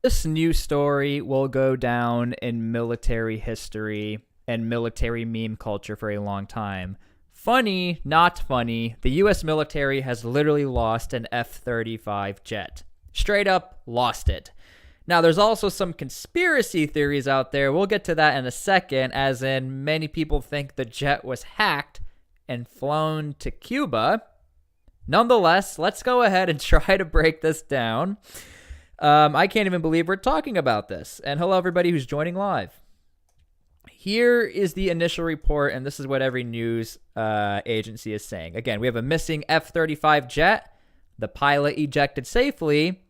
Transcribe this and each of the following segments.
This news story will go down in military history and military meme culture for a long time. Funny, not funny, the US military has literally lost an F-35 jet. Straight up lost it. Now, there's also some conspiracy theories out there. We'll get to that in a second, as in many people think the jet was hacked and flown to Cuba. Nonetheless, let's go ahead and try to break this down. I can't even believe we're talking about this. And hello, everybody who's joining live. Here is the initial report, and this is what every news agency is saying. Again, we have a missing F-35 jet. The pilot ejected safely.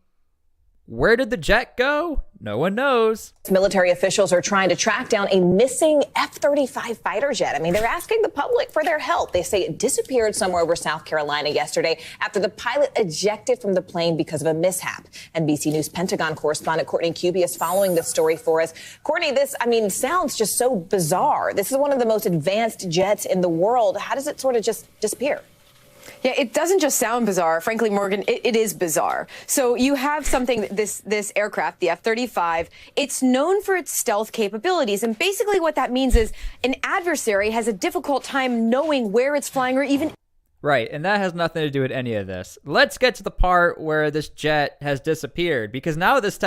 Where did the jet go? No one knows. Military officials are trying to track down a missing F-35 fighter jet. I mean, they're asking the public for their help. They say it disappeared somewhere over South Carolina yesterday after the pilot ejected from the plane because of a mishap. NBC News Pentagon correspondent Courtney Cuby is following this story for us. Courtney, this, sounds just so bizarre. This is one of the most advanced jets in the world. How does it sort of just disappear? Yeah, it doesn't just sound bizarre. Frankly, Morgan, it is bizarre. So you have something, this aircraft, the F-35, it's known for its stealth capabilities. And basically what that means is an adversary has a difficult time knowing where it's flying or even... Right, and that has nothing to do with any of this. Let's get to the part where this jet has disappeared, because now this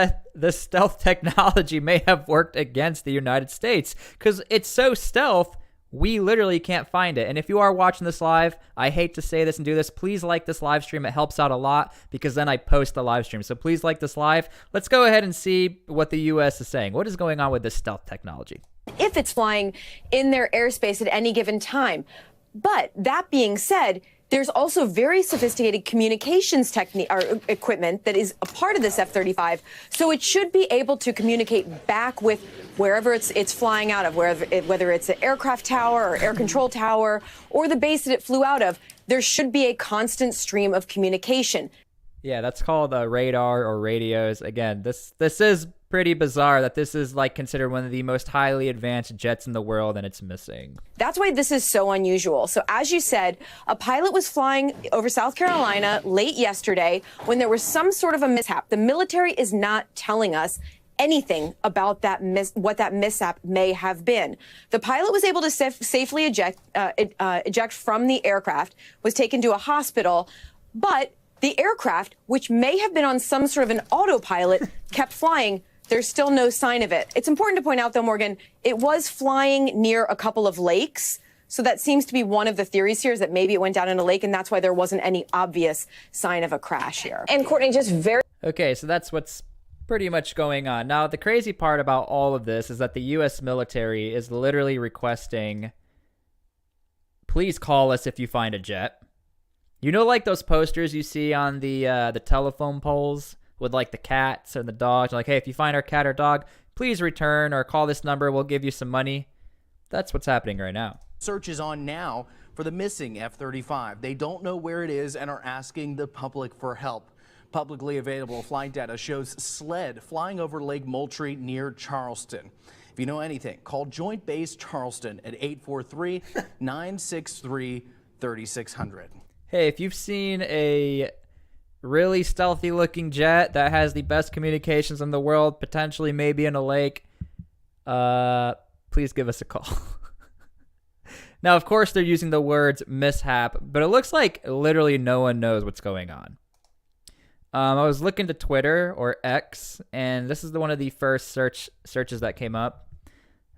stealth technology may have worked against the United States, because it's so stealth, we literally can't find it. And if you are watching this live, I hate to say this and do this, please like this live stream. It helps out a lot because then I post the live stream. So please like this live. Let's go ahead and see what the U.S. is saying. What is going on with this stealth technology? If it's flying in their airspace at any given time. But that being said, there's also very sophisticated communications equipment that is a part of this F-35, so it should be able to communicate back with wherever it's flying out of, whether it's an aircraft tower or air control tower or the base that it flew out of. There should be a constant stream of communication. Yeah, that's called radar or radios. Again, this is pretty bizarre that this is considered one of the most highly advanced jets in the world and it's missing. That's why this is so unusual. So as you said, a pilot was flying over South Carolina late yesterday when there was some sort of a mishap. The military is not telling us anything about what that mishap may have been. The pilot was able to safely eject from the aircraft, was taken to a hospital, but the aircraft, which may have been on some sort of an autopilot, kept flying. There's still no sign of it. It's important to point out, though, Morgan, it was flying near a couple of lakes. So that seems to be one of the theories here, is that maybe it went down in a lake, and that's why there wasn't any obvious sign of a crash here. And Courtney, Okay, so that's what's pretty much going on. Now, the crazy part about all of this is that the U.S. military is literally requesting, please call us if you find a jet. You know, those posters you see on the telephone poles with the cats or the dogs, hey, if you find our cat or dog, please return or call this number, we'll give you some money. That's what's happening right now. Search is on now for the missing F-35. They don't know where it is and are asking the public for help. Publicly available flight data shows SLED flying over Lake Moultrie near Charleston. If you know anything, call Joint Base Charleston at 843-963-3600. Hey, if you've seen a really stealthy looking jet that has the best communications in the world, potentially maybe in a lake, please give us a call. Now, of course, they're using the words mishap, but it looks like literally no one knows what's going on. I was looking to Twitter or X, and this is one of the first searches that came up.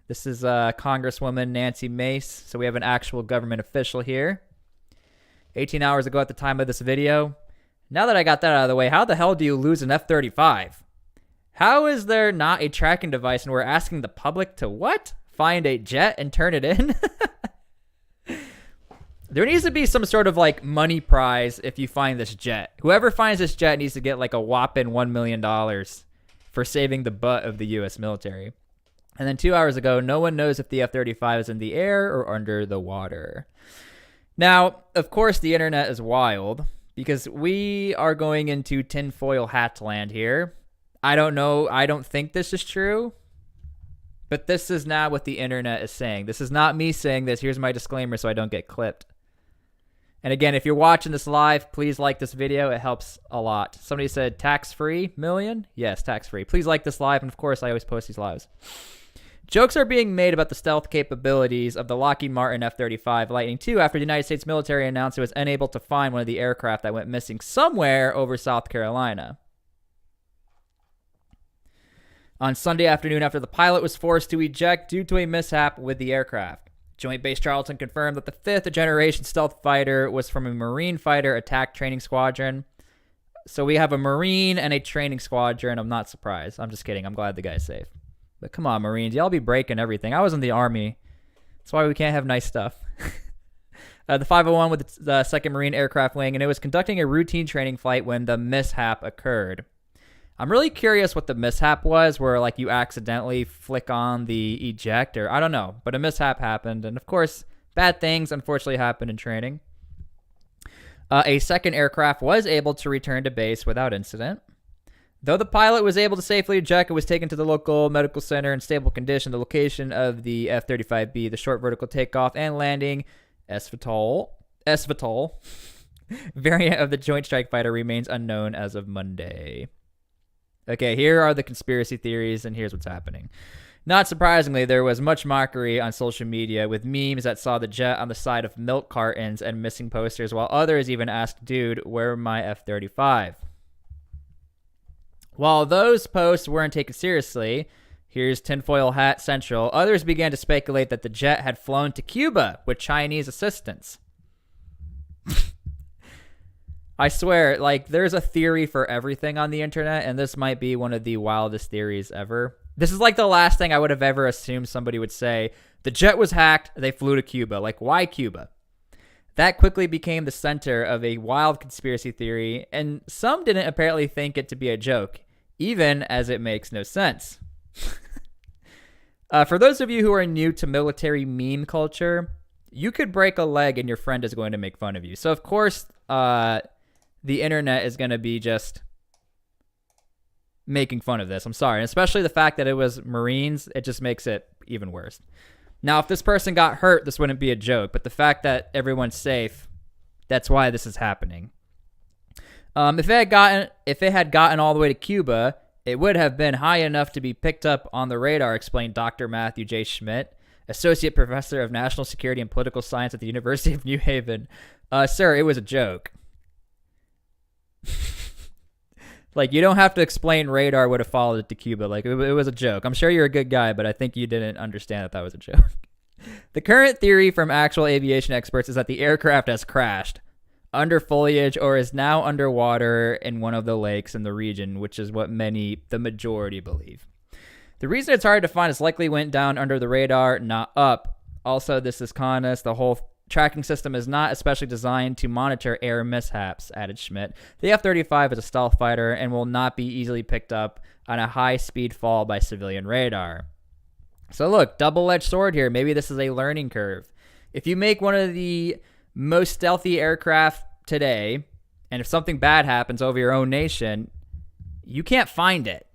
This is Congresswoman Nancy Mace, so we have an actual government official here. 18 hours ago at the time of this video. Now that I got that out of the way, how the hell do you lose an F-35? How is there not a tracking device and we're asking the public to what? Find a jet and turn it in? There needs to be some sort of money prize if you find this jet. Whoever finds this jet needs to get a whopping $1 million for saving the butt of the U.S. military. And then 2 hours ago, no one knows if the F-35 is in the air or under the water. Now, of course, the internet is wild because we are going into tinfoil hat land here. I don't know. I don't think this is true. But this is not what the internet is saying. This is not me saying this. Here's my disclaimer so I don't get clipped. And again, if you're watching this live, please like this video. It helps a lot. Somebody said tax-free million? Yes, tax-free. Please like this live. And of course, I always post these lives. Jokes are being made about the stealth capabilities of the Lockheed Martin F-35 Lightning II after the United States military announced it was unable to find one of the aircraft that went missing somewhere over South Carolina. On Sunday afternoon, after the pilot was forced to eject due to a mishap with the aircraft. Joint Base Charleston confirmed that the fifth-generation stealth fighter was from a Marine Fighter Attack Training Squadron. So we have a Marine and a training squadron. I'm not surprised. I'm just kidding. I'm glad the guy's safe. But come on, Marines. Y'all be breaking everything. I was in the Army. That's why we can't have nice stuff. The 501 with the 2nd Marine Aircraft Wing, and it was conducting a routine training flight when the mishap occurred. I'm really curious what the mishap was, where like you accidentally flick on the eject, or I don't know, but a mishap happened. And of course, bad things unfortunately happen in training. A second aircraft was able to return to base without incident. Though the pilot was able to safely eject, it was taken to the local medical center in stable condition. The location of the F-35B, the short vertical takeoff and landing SVTOL variant of the Joint Strike Fighter remains unknown as of Monday. Okay, here are the conspiracy theories, and here's what's happening. Not surprisingly, there was much mockery on social media with memes that saw the jet on the side of milk cartons and missing posters, while others even asked, dude, where my F-35? While those posts weren't taken seriously, here's Tinfoil Hat Central, others began to speculate that the jet had flown to Cuba with Chinese assistance. I swear, like, there's a theory for everything on the internet, and this might be one of the wildest theories ever. This is like the last thing I would have ever assumed somebody would say. The jet was hacked, they flew to Cuba. Like, why Cuba? That quickly became the center of a wild conspiracy theory, and some didn't apparently think it to be a joke, even as it makes no sense. For those of you who are new to military meme culture, you could break a leg and your friend is going to make fun of you. So, of course, the internet is going to be just making fun of this. I'm sorry. And especially the fact that it was Marines, it just makes it even worse. Now, if this person got hurt, this wouldn't be a joke. But the fact that everyone's safe, that's why this is happening. If it had gotten all the way to Cuba, it would have been high enough to be picked up on the radar, explained Dr. Matthew J. Schmidt, Associate Professor of National Security and Political Science at the University of New Haven. Sir, it was a joke. Like, you don't have to explain radar would have followed it to Cuba. Like, it was a joke. I'm sure you're a good guy, but I think you didn't understand that was a joke. The current theory from actual aviation experts is that the aircraft has crashed under foliage or is now underwater in one of the lakes in the region, which is what the majority believe. The reason it's hard to find is likely went down under the radar, not up. Also, this is Conus. The whole tracking system is not especially designed to monitor air mishaps, added Schmidt. The F-35 is a stealth fighter and will not be easily picked up on a high-speed fall by civilian radar. So look, double-edged sword here. Maybe this is a learning curve. If you make one of the most stealthy aircraft today, and if something bad happens over your own nation, you can't find it.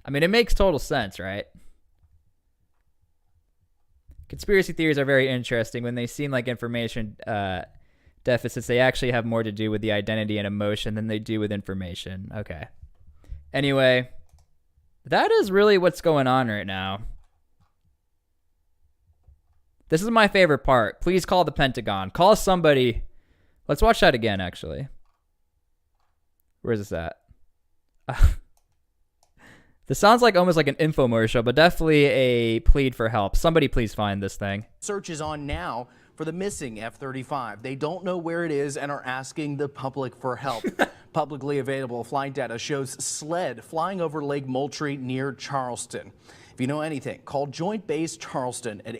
I mean, it makes total sense, right? Conspiracy theories are very interesting. When they seem like information deficits, they actually have more to do with the identity and emotion than they do with information. Okay. Anyway, that is really what's going on right now. This is my favorite part. Please call the Pentagon. Call somebody. Let's watch that again, actually. Where is this at? This sounds like almost like an infomercial, but definitely a plead for help. Somebody please find this thing. Search is on now for the missing F-35. They don't know where it is and are asking the public for help. Publicly available flight data shows SLED flying over Lake Moultrie near Charleston. If you know anything, call Joint Base Charleston at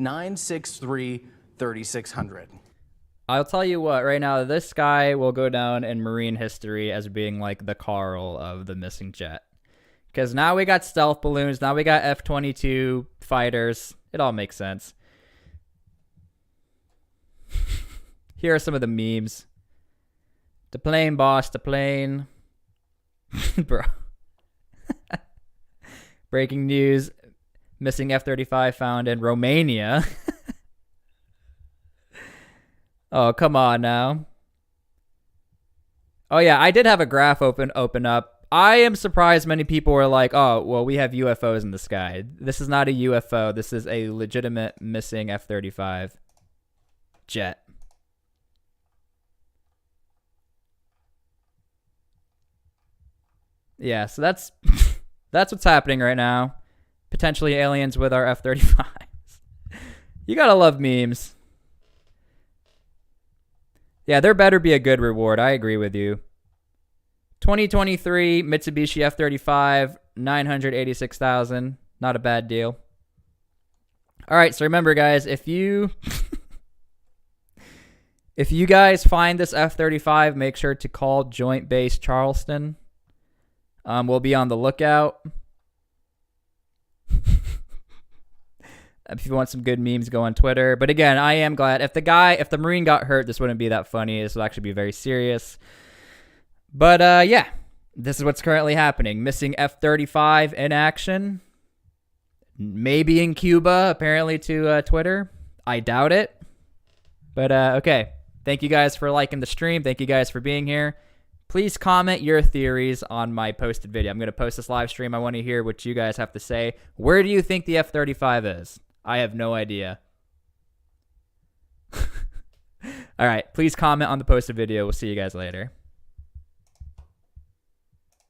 843-963-3600. I'll tell you what, right now, this guy will go down in Marine history as being like the Carl of the missing jet. Because now we got stealth balloons, now we got F-22 fighters. It all makes sense. Here are some of the memes. The plane, boss, the plane. Bro. Breaking news. Missing F-35 found in Romania. Oh, come on now. Oh yeah, I did have a graph open up. I am surprised many people were like, "Oh, well, we have UFOs in the sky." This is not a UFO. This is a legitimate missing F-35 jet. Yeah, so that's what's happening right now. Potentially aliens with our F-35s. You gotta love memes. Yeah, there better be a good reward. I agree with you. 2023 Mitsubishi F-35, 986,000. Not a bad deal. All right, so remember, guys, if you guys find this F-35, make sure to call Joint Base Charleston. We'll be on the lookout. If you want some good memes, go on Twitter. But again, I am glad. If the Marine got hurt, this wouldn't be that funny. This would actually be very serious. But yeah, this is what's currently happening. Missing F-35 in action. Maybe in Cuba, apparently to Twitter. I doubt it. But okay. Thank you guys for liking the stream. Thank you guys for being here. Please comment your theories on my posted video. I'm going to post this live stream. I want to hear what you guys have to say. Where do you think the F-35 is? I have no idea. All right. Please comment on the posted video. We'll see you guys later.